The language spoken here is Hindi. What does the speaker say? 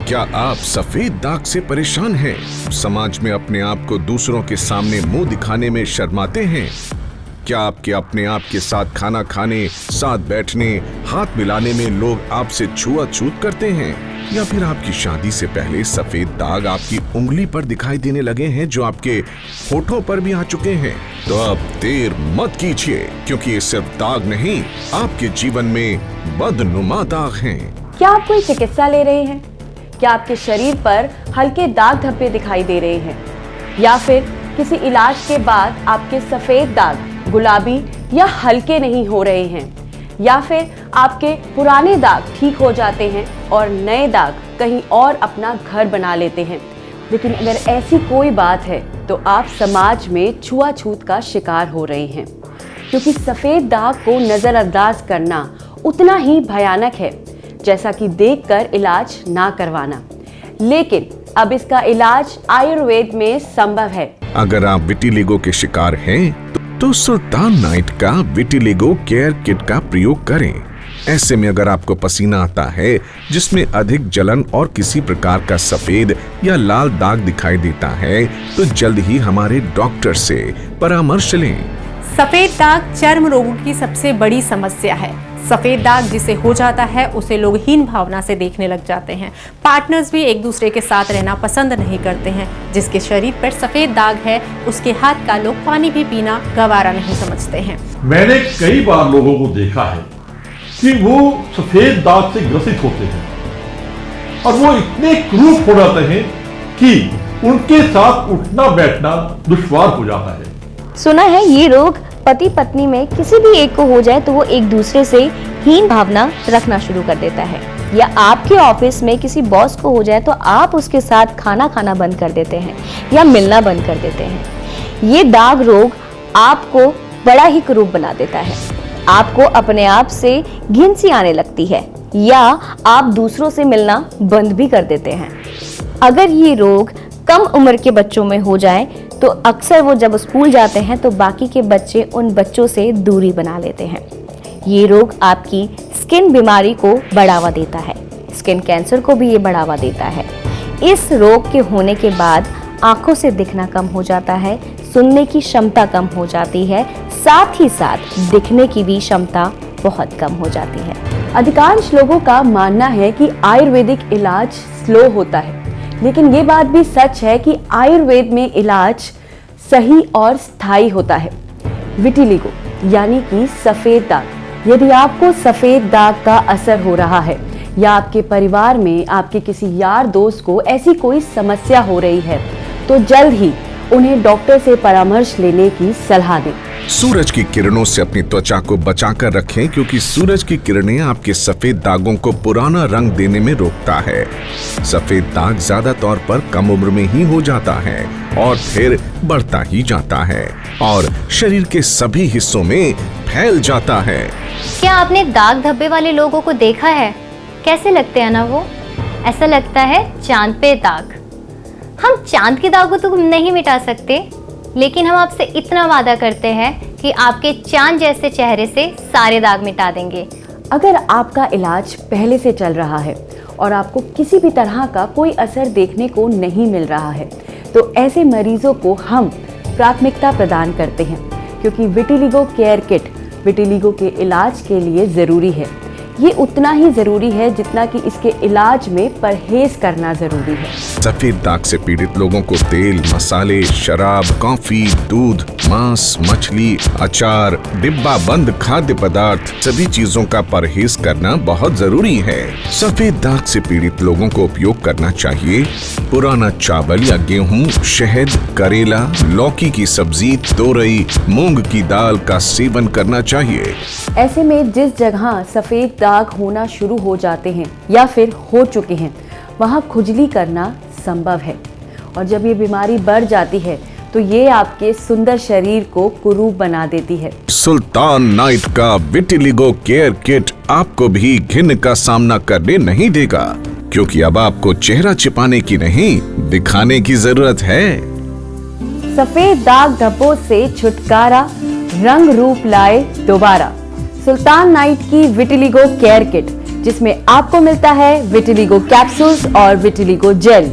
क्या आप सफेद दाग से परेशान हैं? समाज में अपने आप को दूसरों के सामने मुंह दिखाने में शर्माते हैं? क्या आपके अपने आप के साथ खाना खाने, साथ बैठने, हाथ मिलाने में लोग आपसे छुआछूत करते हैं? या फिर आपकी शादी से पहले सफेद दाग आपकी उंगली पर दिखाई देने लगे हैं जो आपके होठों पर भी आ चुके हैं? तो अब देर मत कीजिए, क्योंकि ये सिर्फ दाग नहीं, आपके जीवन में बदनुमा दाग हैं। क्या आप कोई चिकित्सा ले रहे हैं? क्या आपके शरीर पर हल्के दाग धब्बे दिखाई दे रहे हैं? या फिर किसी इलाज के बाद आपके सफेद दाग गुलाबी या हल्के नहीं हो रहे हैं? या फिर आपके पुराने दाग ठीक हो जाते हैं और नए दाग कहीं और अपना घर बना लेते हैं? लेकिन अगर ऐसी कोई बात है तो आप समाज में छुआछूत का शिकार हो रहे हैं, क्योंकि सफेद दाग को नजरअंदाज करना उतना ही भयानक है जैसा कि देखकर इलाज ना करवाना। लेकिन अब इसका इलाज आयुर्वेद में संभव है। अगर आप विटिलिगो के शिकार हैं तो सुल्तान नाइट का विटिलिगो केयर किट का प्रयोग करें। ऐसे में अगर आपको पसीना आता है जिसमें अधिक जलन और किसी प्रकार का सफेद या लाल दाग दिखाई देता है, तो जल्द ही हमारे डॉक्टर से परामर्श लें। सफेद दाग चर्म रोगों की सबसे बड़ी समस्या है। सफेद दाग जिसे हो जाता है उसे लोग हीन भावना से देखने लग जाते हैं। पार्टनर्स भी एक दूसरे के साथ रहना पसंद नहीं करते हैं। जिसके शरीर पर सफेद दाग है उसके हाथ का लोग पानी भी पीना गवारा नहीं समझते हैं। मैंने कई बार लोगों को देखा है कि वो सफेद दाग से ग्रसित होते हैं और वो इतने क्रूर हो जाते हैं कि उनके साथ उठना बैठना दुश्वार हो जाता है। सुना है ये रोग पति पत्नी में किसी भी एक को हो जाए तो वो एक दूसरे से हीन भावना रखना शुरू कर देता है। या आपके ऑफिस में किसी बॉस को हो जाए तो आप उसके साथ खाना खाना बंद कर देते हैं या मिलना बंद कर देते हैं। ये दाग रोग आपको बड़ा ही कुरूप बना देता है। आपको अपने आप से घिन सी आने लगती है या आप दूसरों से मिलना बंद भी कर देते हैं। अगर ये रोग कम उम्र के बच्चों में हो जाए तो अक्सर वो जब स्कूल जाते हैं तो बाकी के बच्चे उन बच्चों से दूरी बना लेते हैं। ये रोग आपकी स्किन बीमारी को बढ़ावा देता है। स्किन कैंसर को भी ये बढ़ावा देता है। इस रोग के होने के बाद आंखों से दिखना कम हो जाता है, सुनने की क्षमता कम हो जाती है, साथ ही साथ दिखने की भी क्षमता बहुत कम हो जाती है। अधिकांश लोगों का मानना है कि आयुर्वेदिक इलाज स्लो होता है, लेकिन ये बात भी सच है कि आयुर्वेद में इलाज सही और स्थायी होता है। विटिलिगो यानी कि सफेद दाग। यदि आपको सफेद दाग का असर हो रहा है या आपके परिवार में आपके किसी यार दोस्त को ऐसी कोई समस्या हो रही है, तो जल्द ही उन्हें डॉक्टर से परामर्श लेने की सलाह दें। सूरज की किरणों से अपनी त्वचा को बचाकर रखें, क्योंकि सूरज की किरणें आपके सफेद दागों को पुराना रंग देने में रोकता है। सफेद दाग ज्यादा तौर पर कम उम्र में ही हो जाता है और फिर बढ़ता ही जाता है और शरीर के सभी हिस्सों में फैल जाता है। क्या आपने दाग धब्बे वाले लोगों को देखा है? कैसे लगते हैं ना वो? ऐसा लगता है चांद पे दाग। हम चांद के दाग को तो नहीं मिटा सकते, लेकिन हम आपसे इतना वादा करते हैं कि आपके चांद जैसे चेहरे से सारे दाग मिटा देंगे। अगर आपका इलाज पहले से चल रहा है और आपको किसी भी तरह का कोई असर देखने को नहीं मिल रहा है, तो ऐसे मरीजों को हम प्राथमिकता प्रदान करते हैं, क्योंकि विटिलिगो केयर किट विटिलिगो के इलाज के लिए ज़रूरी है। ये उतना ही ज़रूरी है जितना कि इसके इलाज में परहेज करना ज़रूरी है। सफेद दाग से पीड़ित लोगों को तेल, मसाले, शराब, कॉफी, दूध, मांस, मछली, अचार, डिब्बा बंद खाद्य पदार्थ, सभी चीजों का परहेज करना बहुत जरूरी है। सफेद दाग से पीड़ित लोगों को उपयोग करना चाहिए पुराना चावल या गेहूं, शहद, करेला, लौकी की सब्जी, तोरई, मूंग की दाल का सेवन करना चाहिए। ऐसे में जिस जगह सफेद दाग होना शुरू हो जाते हैं या फिर हो चुके हैं, वहां खुजली करना संभव है, और जब ये बीमारी बढ़ जाती है तो ये आपके सुंदर शरीर को कुरूप बना देती है। सुल्तान नाइट का विटिलिगो केयर किट आपको भी घिन का सामना करने नहीं देगा, क्योंकि अब आपको चेहरा छिपाने की नहीं, दिखाने की जरूरत है। सफेद दाग धब्बों से छुटकारा, रंग रूप लाए दोबारा। सुल्तान नाइट की विटिलिगो केयर किट, जिसमें आपको मिलता है विटिलिगो कैप्सूल्स और विटिलिगो जेल।